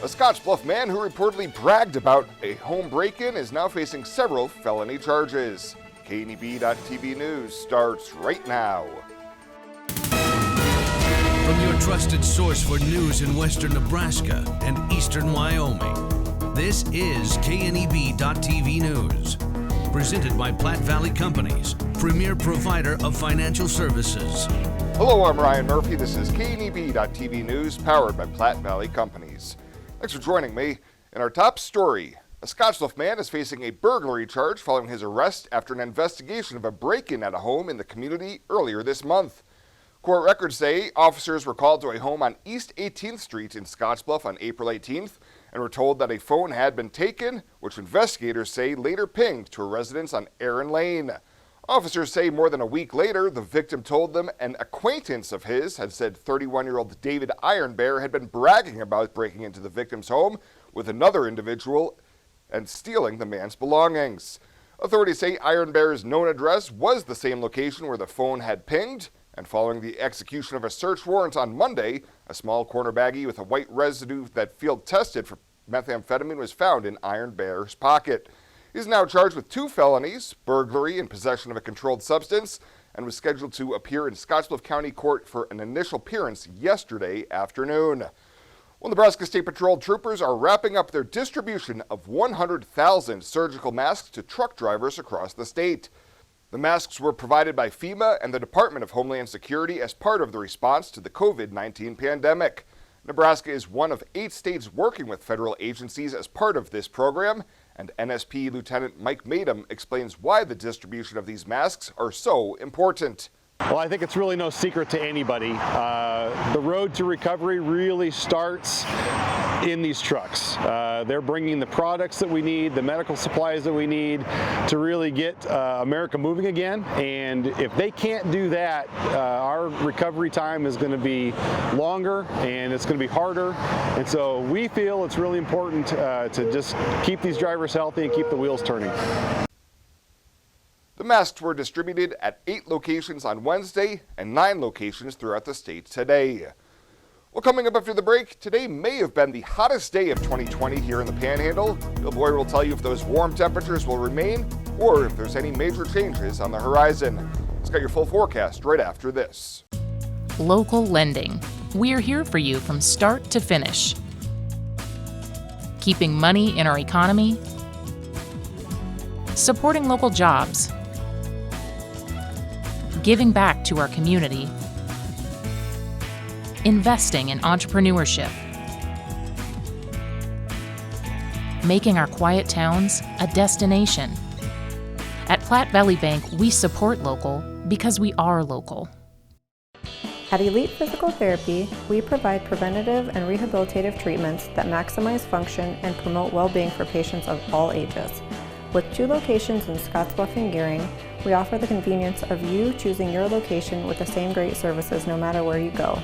A Scottsbluff man who reportedly bragged about a home break-in is now facing several felony charges. KNEB.TV News starts right now. From your trusted source for news in western Nebraska and eastern Wyoming, this is KNEB.TV News. Presented by Platte Valley Companies, premier provider of financial services. Hello, I'm Ryan Murphy. This is KNEB.TV News, powered by Platte Valley Companies. Thanks for joining me. In our top story, a Scottsbluff man is facing a burglary charge following his arrest after an investigation of a break-in at a home in the community earlier this month. Court records say officers were called to a home on East 18th Street in Scottsbluff on April 18th and were told that a phone had been taken, which investigators say later pinged to a residence on Aaron Lane. Officers say more than a week later, the victim told them an acquaintance of his had said 31-year-old David Ironbear had been bragging about breaking into the victim's home with another individual and stealing the man's belongings. Authorities say Ironbear's known address was the same location where the phone had pinged, and following the execution of a search warrant on Monday, a small corner baggie with a white residue that field tested for methamphetamine was found in Ironbear's pocket. He's now charged with 2 felonies, burglary and possession of a controlled substance, and was scheduled to appear in Scottsbluff County Court for an initial appearance yesterday afternoon. Well, Nebraska State Patrol troopers are wrapping up their distribution of 100,000 surgical masks to truck drivers across the state. The masks were provided by FEMA and the Department of Homeland Security as part of the response to the COVID-19 pandemic. Nebraska is one of 8 states working with federal agencies as part of this program, and NSP Lieutenant Mike Madom explains why the distribution of these masks are so important. Well, I think it's really no secret to anybody. The road to recovery really starts in these trucks. They're bringing the products that we need, the medical supplies that we need to really get America moving again. And if they can't do that, our recovery time is going to be longer and it's going to be harder. And so we feel it's really important to just keep these drivers healthy and keep the wheels turning. The masks were distributed at 8 locations on Wednesday and 9 locations throughout the state today. Well, coming up after the break, today may have been the hottest day of 2020 here in the Panhandle. Bill Boyer will tell you if those warm temperatures will remain or if there's any major changes on the horizon. He's got your full forecast right after this. Local lending. We're here for you from start to finish. Keeping money in our economy. Supporting local jobs. Giving back to our community. Investing in entrepreneurship. Making our quiet towns a destination. At Platte Valley Bank, we support local because we are local. At Elite Physical Therapy, we provide preventative and rehabilitative treatments that maximize function and promote well-being for patients of all ages. With 2 locations in Scottsbluff and Gearing, we offer the convenience of you choosing your location with the same great services no matter where you go.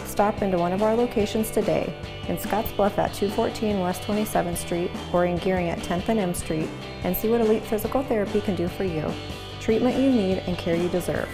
Stop into one of our locations today, in Scottsbluff at 214 West 27th Street or in Gearing at 10th and M Street, and see what Elite Physical Therapy can do for you. Treatment you need and care you deserve.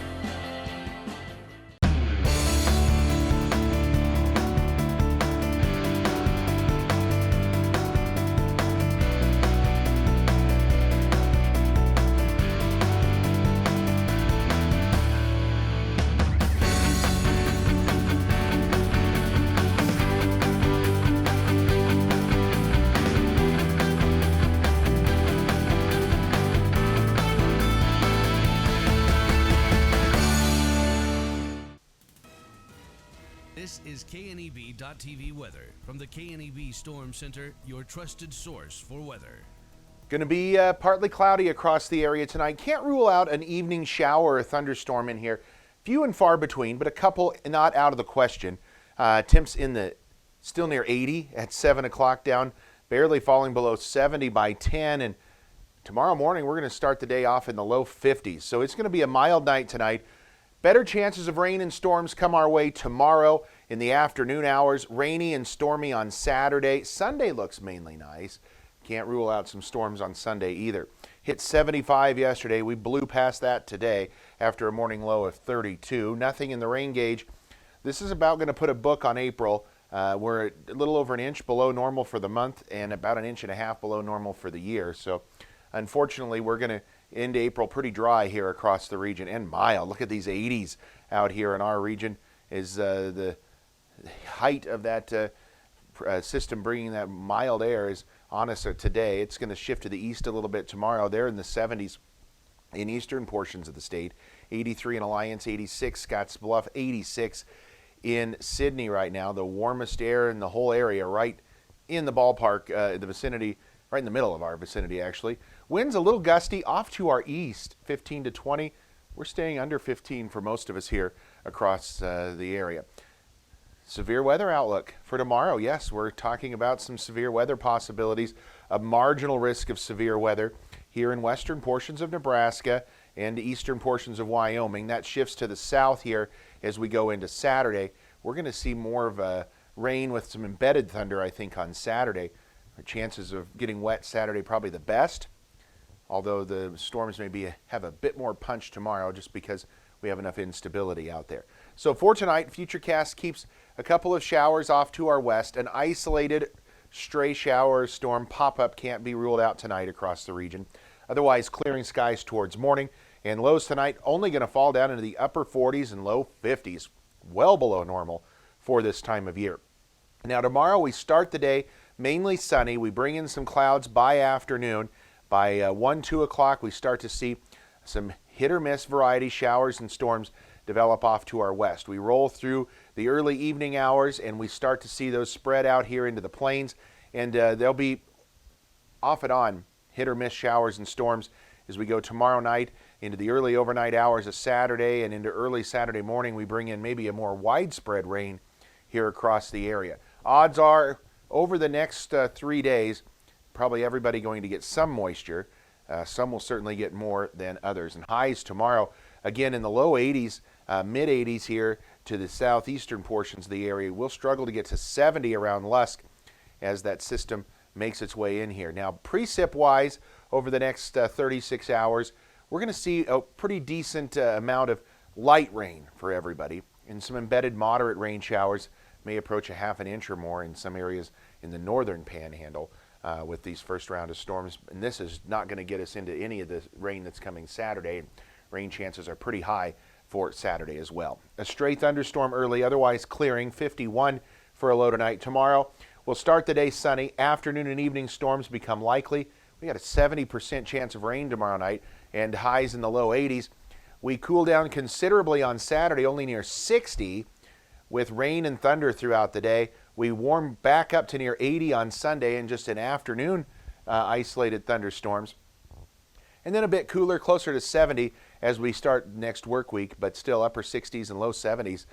This is KNEB.TV weather from the KNEB Storm Center, your trusted source for weather. Going to be partly cloudy across the area tonight. Can't rule out an evening shower or thunderstorm in here. Few and far between, but a couple not out of the question. Temps in the still near 80 at 7 o'clock, down barely falling below 70 by 10. And tomorrow morning we're going to start the day off in the low 50s. So it's going to be a mild night tonight. Better chances of rain and storms come our way tomorrow in the afternoon hours. Rainy and stormy on Saturday. Sunday looks mainly nice. Can't rule out some storms on Sunday either. Hit 75 yesterday. We blew past that today after a morning low of 32. Nothing in the rain gauge. This is about going to put a book on April. We're a little over an inch below normal for the month and about an inch and a half below normal for the year. So unfortunately, we're going to end April pretty dry here across the region and mild. Look at these 80s out here in our region is the height of that system bringing that mild air is on us today. It's going to shift to the east a little bit tomorrow. They're in the 70s in eastern portions of the state. 83 in Alliance, 86 Scottsbluff, 86 in Sydney right now. The warmest air in the whole area, right in the ballpark, the vicinity, right in the middle of our vicinity actually. Winds a little gusty off to our east, 15 to 20. We're staying under 15 for most of us here across the area. Severe weather outlook for tomorrow. Yes, we're talking about some severe weather possibilities, a marginal risk of severe weather here in western portions of Nebraska and eastern portions of Wyoming. That shifts to the south here as we go into Saturday. We're going to see more of a rain with some embedded thunder, I think, on Saturday. Our chances of getting wet Saturday probably the best, although the storms may have a bit more punch tomorrow just because we have enough instability out there. So for tonight, Futurecast keeps a couple of showers off to our west. An isolated stray shower or storm pop-up can't be ruled out tonight across the region. Otherwise, clearing skies towards morning. And lows tonight only going to fall down into the upper 40s and low 50s, well below normal for this time of year. Now tomorrow we start the day mainly sunny. We bring in some clouds by afternoon. By 1, 2 o'clock, we start to see some hit or miss variety showers and storms develop off to our west. We roll through the early evening hours and we start to see those spread out here into the plains, and they'll be off and on hit or miss showers and storms as we go tomorrow night into the early overnight hours of Saturday and into early Saturday morning. We bring in maybe a more widespread rain here across the area. Odds are over the next 3 days, probably everybody going to get some moisture. Some will certainly get more than others. And highs tomorrow, again in the low 80s, mid 80s here to the southeastern portions of the area. We'll struggle to get to 70 around Lusk as that system makes its way in here. Now, precip-wise, over the next 36 hours, we're going to see a pretty decent amount of light rain for everybody, and some embedded moderate rain showers may approach a half an inch or more in some areas in the northern panhandle with these first round of storms. And this is not going to get us into any of the rain that's coming Saturday. Rain chances are pretty high for Saturday as well. A stray thunderstorm early, otherwise clearing, 51 for a low tonight. Tomorrow, we'll start the day sunny. Afternoon and evening storms become likely. We got a 70% chance of rain tomorrow night and highs in the low 80s. We cool down considerably on Saturday, only near 60 with rain and thunder throughout the day. We warm back up to near 80 on Sunday and just an afternoon isolated thunderstorms. And then a bit cooler, closer to 70 as we start next work week, but still upper 60s and low 70s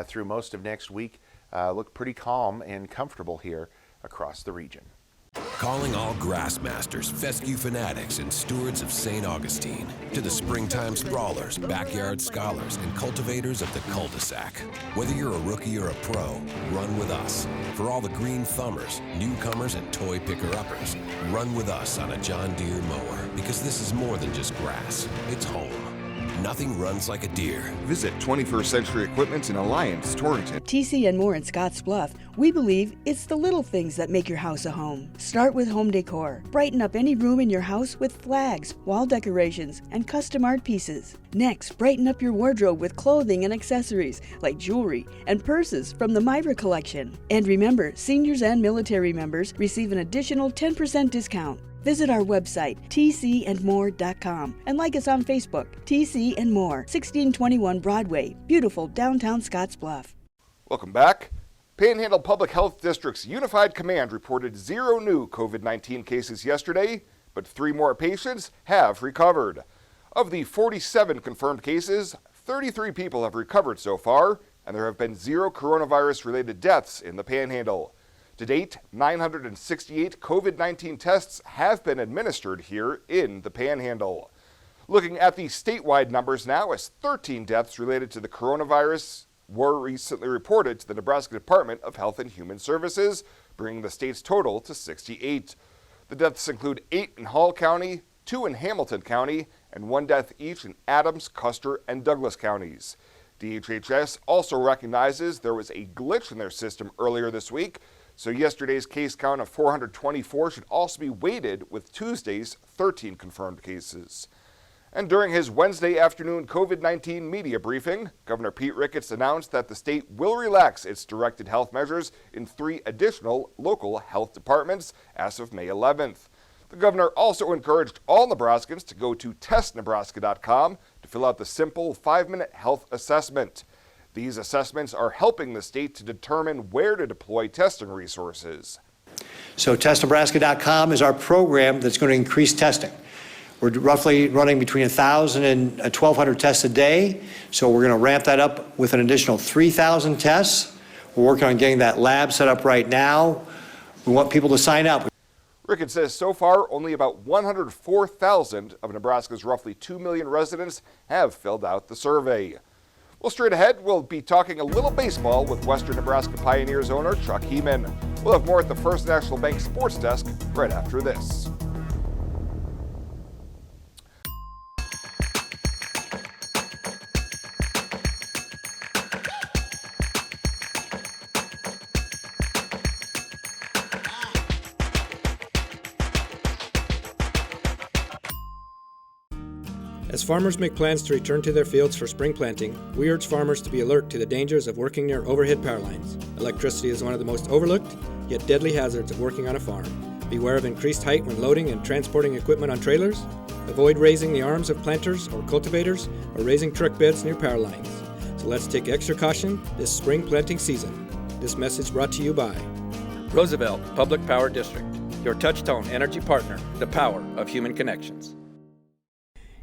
through most of next week. Look pretty calm and comfortable here across the region. Calling all grassmasters, fescue fanatics, and stewards of St. Augustine. To the springtime sprawlers, backyard scholars, and cultivators of the cul-de-sac. Whether you're a rookie or a pro, run with us. For all the green thumbers, newcomers, and toy picker-uppers, run with us on a John Deere mower. Because this is more than just grass, it's home. Nothing runs like a deer. Visit 21st Century Equipment in Alliance, Torrington. TC and More in Scottsbluff. We believe it's the little things that make your house a home. Start with home decor. Brighten up any room in your house with flags, wall decorations, and custom art pieces. Next, brighten up your wardrobe with clothing and accessories like jewelry and purses from the Myra collection. And remember, seniors and military members receive an additional 10% discount. Visit our website, tcandmore.com, and like us on Facebook, TC and More, 1621 Broadway, beautiful downtown Scottsbluff. Welcome back. Panhandle Public Health District's Unified Command reported 0 new COVID-19 cases yesterday, but 3 more patients have recovered. Of the 47 confirmed cases, 33 people have recovered so far, and there have been 0 coronavirus-related deaths in the Panhandle. To date, 968 COVID-19 tests have been administered here in the Panhandle. Looking at the statewide numbers now, as 13 deaths related to the coronavirus were recently reported to the Nebraska Department of Health and Human Services, bringing the state's total to 68. The deaths include 8 in Hall County, 2 in Hamilton County, and 1 death each in Adams, Custer, and Douglas counties. DHHS also recognizes there was a glitch in their system earlier this week, so yesterday's case count of 424 should also be weighted with Tuesday's 13 confirmed cases. And during his Wednesday afternoon COVID-19 media briefing, Governor Pete Ricketts announced that the state will relax its directed health measures in 3 additional local health departments as of May 11th. The governor also encouraged all Nebraskans to go to testnebraska.com to fill out the simple 5-minute health assessment. These assessments are helping the state to determine where to deploy testing resources. So testnebraska.com is our program that's going to increase testing. We're roughly running between 1,000 and 1,200 tests a day, so we're going to ramp that up with an additional 3,000 tests. We're working on getting that lab set up right now. We want people to sign up. Ricketts says so far only about 104,000 of Nebraska's roughly 2 million residents have filled out the survey. Well, straight ahead, we'll be talking a little baseball with Western Nebraska Pioneers owner Chuck Heeman. We'll have more at the First National Bank Sports Desk right after this. As farmers make plans to return to their fields for spring planting, we urge farmers to be alert to the dangers of working near overhead power lines. Electricity is one of the most overlooked, yet deadly hazards of working on a farm. Beware of increased height when loading and transporting equipment on trailers. Avoid raising the arms of planters or cultivators or raising truck beds near power lines. So let's take extra caution this spring planting season. This message brought to you by Roosevelt Public Power District, your touch-tone energy partner, the power of human connections.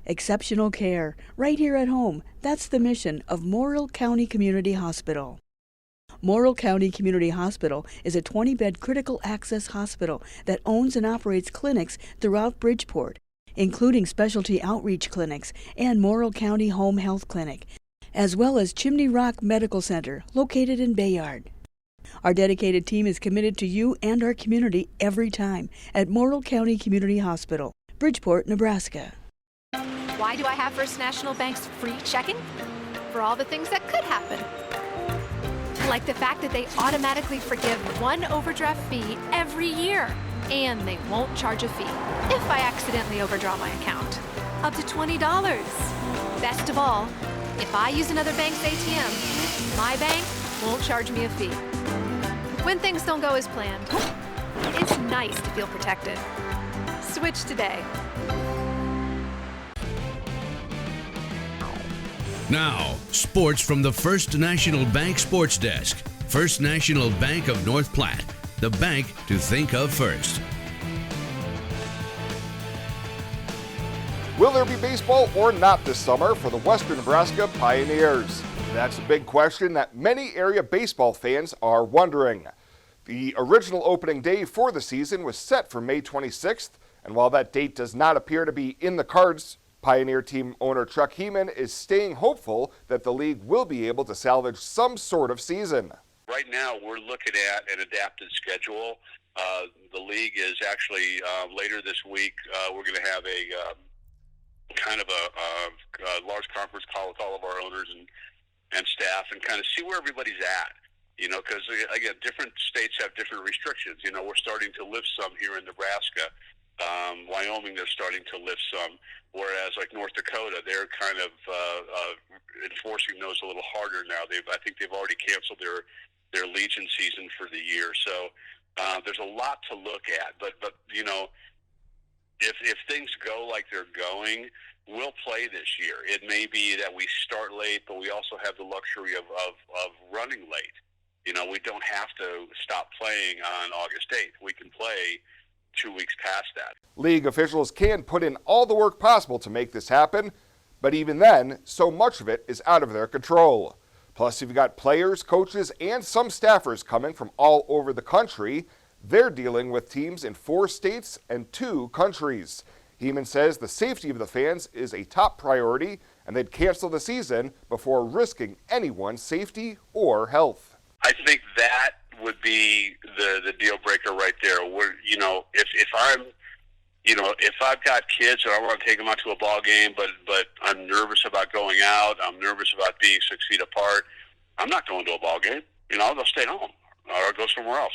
Exceptional care, right here at home. That's the mission of Morrill County Community Hospital. Morrill County Community Hospital is a 20-bed critical access hospital that owns and operates clinics throughout Bridgeport, including specialty outreach clinics and Morrill County Home Health Clinic, as well as Chimney Rock Medical Center, located in Bayard. Our dedicated team is committed to you and our community every time at Morrill County Community Hospital, Bridgeport, Nebraska. Why do I have First National Bank's free checking? For all the things that could happen. Like the fact that they automatically forgive 1 overdraft fee every year, and they won't charge a fee if I accidentally overdraw my account. Up to $20. Best of all, if I use another bank's ATM, my bank won't charge me a fee. When things don't go as planned, it's nice to feel protected. Switch today. Now, sports from the First National Bank Sports Desk. First National Bank of North Platte, the bank to think of first. Will there be baseball or not this summer for the Western Nebraska Pioneers? That's a big question that many area baseball fans are wondering. The original opening day for the season was set for May 26th, and while that date does not appear to be in the cards, Pioneer team owner Chuck Heeman is staying hopeful that the league will be able to salvage some sort of season. Right now, we're looking at an adapted schedule. The league is actually later this week. We're going to have a kind of a large conference call with all of our owners and staff, and kind of see where everybody's at. You know, because again, different states have different restrictions. You know, we're starting to lift some here in Nebraska. Wyoming, they're starting to lift some, whereas like North Dakota, they're kind of enforcing those a little harder now. I think they've already canceled their Legion season for the year. So there's a lot to look at. But you know, if things go like they're going, we'll play this year. It may be that we start late, but we also have the luxury of running late. You know, we don't have to stop playing on August 8th. We can play 2 weeks past that. League officials can put in all the work possible to make this happen, but even then, so much of it is out of their control. Plus, you've got players, coaches, and some staffers coming from all over the country. They're dealing with teams in 4 states and 2 countries. Heeman says the safety of the fans is a top priority, and they'd cancel the season before risking anyone's safety or health. I think that would be the deal breaker right there. Where, you know, if I'm if I've got kids and I want to take them out to a ball game, but I'm nervous about going out, I'm nervous about being 6 feet apart, I'm not going to a ball game. I'll go stay home or go somewhere else.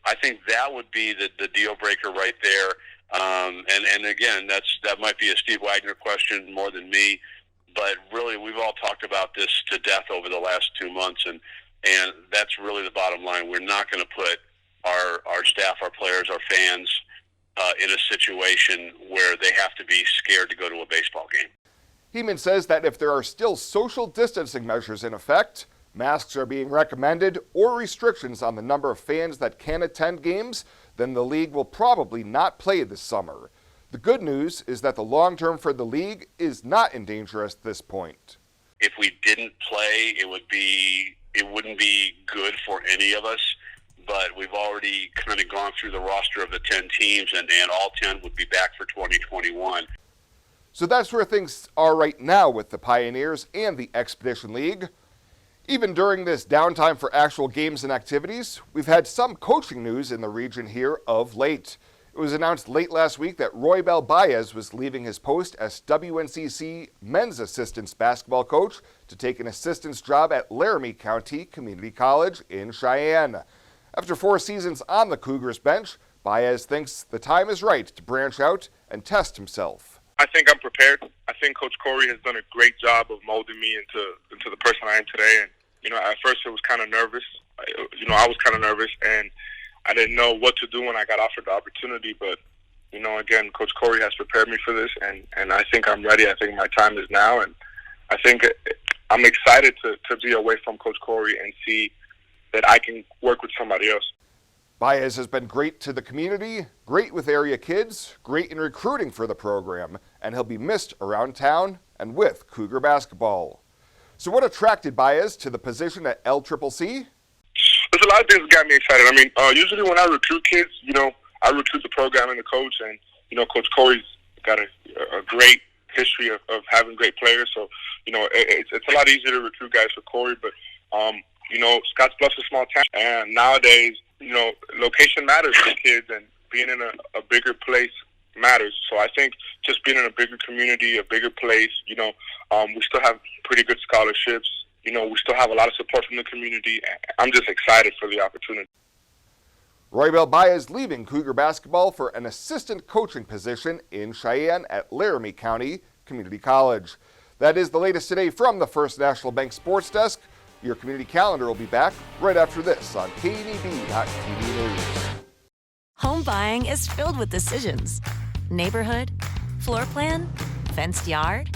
I think that would be the deal breaker right there. And again, that might be a Steve Wagner question more than me, but really we've all talked about this to death over the last 2 months, and that's really the bottom line. We're not going to put our staff, our players, our fans in a situation where they have to be scared to go to a baseball game. Heeman says that if there are still social distancing measures in effect, masks are being recommended, or restrictions on the number of fans that can attend games, then the league will probably not play this summer. The good news is that the long term for the league is not in danger at this point. If we didn't play, it wouldn't be good for any of us, but we've already kind of gone through the roster of the 10 teams, and all 10 would be back for 2021. So that's where things are right now with the Pioneers and the Expedition League. Even during this downtime for actual games and activities, we've had some coaching news in the region here of late. It was announced late last week that Roybal Baez was leaving his post as WNCC men's assistance basketball coach to take an assistance job at Laramie County Community College in Cheyenne. After 4 seasons on the Cougars bench, Baez thinks the time is right to branch out and test himself. I think I'm prepared. I think Coach Corey has done a great job of molding me into the person I am today. And, at first it was kind of nervous. I was kind of nervous, and I didn't know what to do when I got offered the opportunity. But, again, Coach Corey has prepared me for this, and I think I'm ready. I think my time is now. And I think I'm excited to be away from Coach Corey and see that I can work with somebody else. Baez has been great to the community, great with area kids, great in recruiting for the program, and he'll be missed around town and with Cougar basketball. So what attracted Baez to the position at LCCC? There's a lot of things that got me excited. I mean, usually when I recruit kids, I recruit the program and the coach, and, Coach Corey's got a great history of having great players. So, it's a lot easier to recruit guys for Corey, but, Scottsbluff's a small town, and nowadays, location matters for kids, and being in a bigger place matters. So I think just being in a bigger community, a bigger place, we still have pretty good scholarships. We still have a lot of support from the community. I'm just excited for the opportunity. Roybal Baez leaving Cougar basketball for an assistant coaching position in Cheyenne at Laramie County Community College. That is the latest today from the First National Bank Sports Desk. Your community calendar will be back right after this on KNEB.TV News. Home buying is filled with decisions. Neighborhood, floor plan, fenced yard.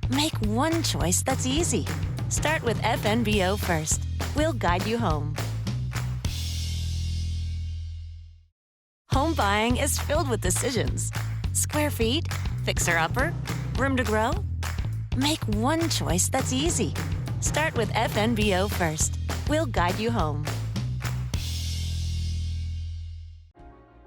Make one choice that's easy. Start with FNBO first. We'll guide you home. Home buying is filled with decisions. Square feet, fixer-upper, room to grow. Make one choice that's easy. Start with FNBO first. We'll guide you home.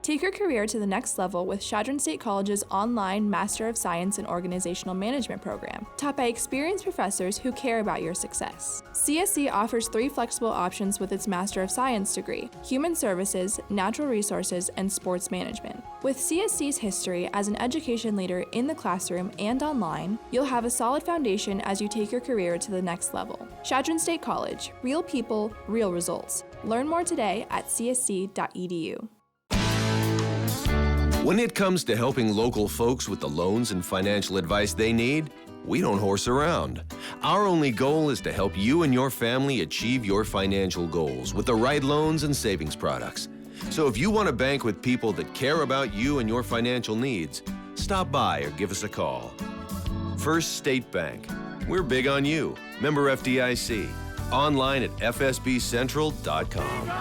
Take your career to the next level with Chadron State College's online Master of Science in Organizational Management program, taught by experienced professors who care about your success. CSC offers 3 flexible options with its Master of Science degree: Human Services, Natural Resources, and Sports Management. With CSC's history as an education leader in the classroom and online, you'll have a solid foundation as you take your career to the next level. Chadron State College, real people, real results. Learn more today at csc.edu. When it comes to helping local folks with the loans and financial advice they need, we don't horse around. Our only goal is to help you and your family achieve your financial goals with the right loans and savings products. So if you want to bank with people that care about you and your financial needs, stop by or give us a call. First State Bank. We're big on you. Member FDIC. Online at fsbcentral.com.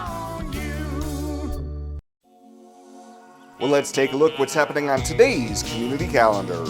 Well, let's take a look what's happening on today's community calendar.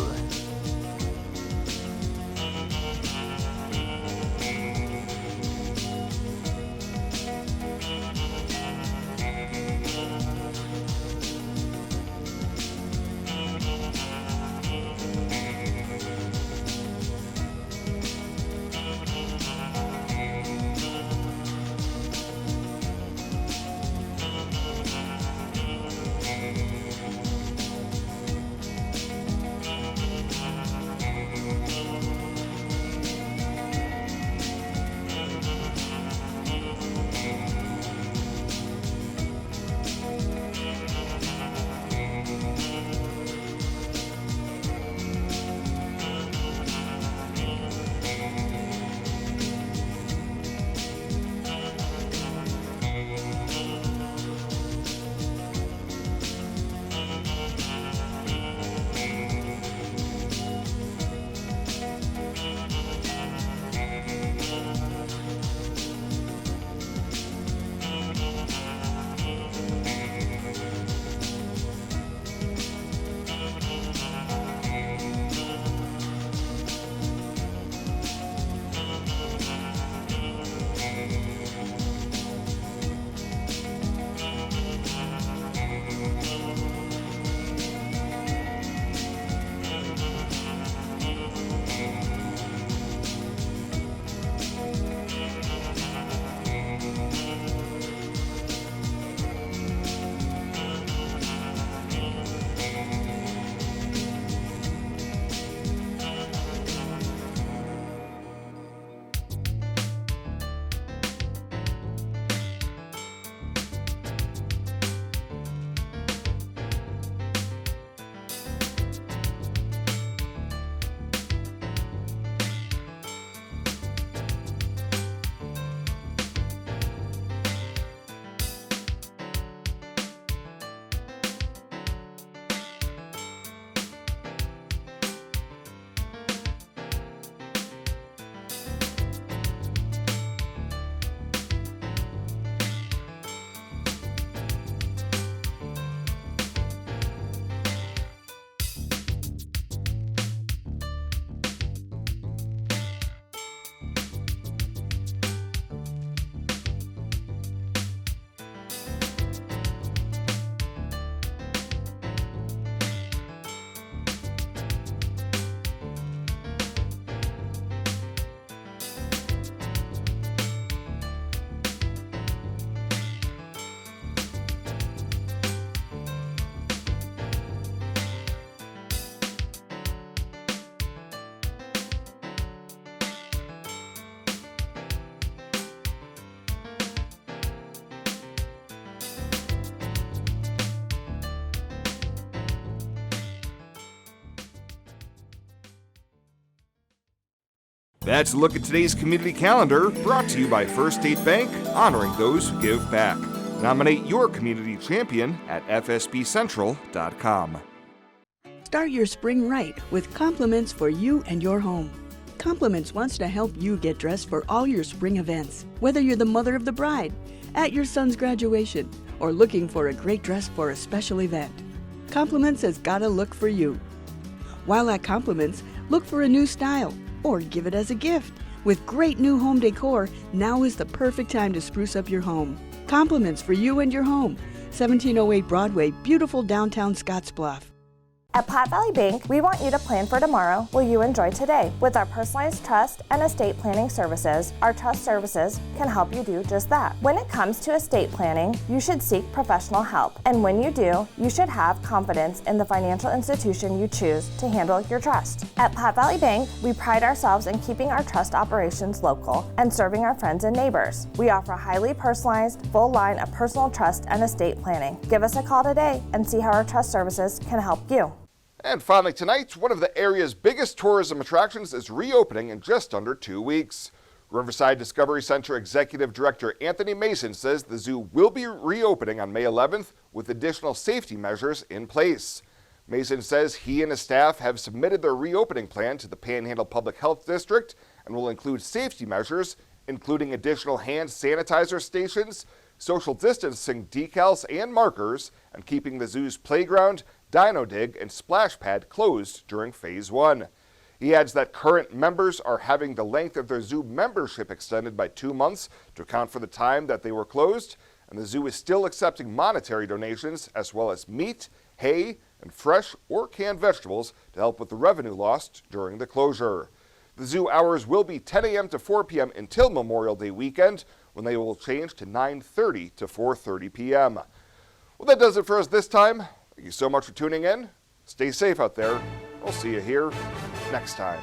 That's a look at today's community calendar, brought to you by First State Bank, honoring those who give back. Nominate your community champion at fsbcentral.com. Start your spring right with compliments for you and your home. Compliments wants to help you get dressed for all your spring events, whether you're the mother of the bride, at your son's graduation, or looking for a great dress for a special event. Compliments has got a look for you. While at Compliments, look for a new style or give it as a gift. With great new home decor, now is the perfect time to spruce up your home. Compliments for you and your home. 1708 Broadway, beautiful downtown Scottsbluff. At Platte Valley Bank, we want you to plan for tomorrow while you enjoy today. With our personalized trust and estate planning services, our trust services can help you do just that. When it comes to estate planning, you should seek professional help. And when you do, you should have confidence in the financial institution you choose to handle your trust. At Platte Valley Bank, we pride ourselves in keeping our trust operations local and serving our friends and neighbors. We offer a highly personalized, full line of personal trust and estate planning. Give us a call today and see how our trust services can help you. And finally tonight, one of the area's biggest tourism attractions is reopening in just under 2 weeks. Riverside Discovery Center Executive Director Anthony Mason says the zoo will be reopening on May 11th with additional safety measures in place. Mason says he and his staff have submitted their reopening plan to the Panhandle Public Health District and will include safety measures, including additional hand sanitizer stations, social distancing decals and markers, and keeping the zoo's playground, dino dig, and splash pad closed during Phase 1. He adds that current members are having the length of their zoo membership extended by 2 months to account for the time that they were closed, and the zoo is still accepting monetary donations as well as meat, hay, and fresh or canned vegetables to help with the revenue lost during the closure. The zoo hours will be 10 a.m. to 4 p.m. until Memorial Day weekend, when they will change to 9:30 to 4:30 p.m. Well, that does it for us this time. Thank you so much for tuning in. Stay safe out there. We'll see you here next time.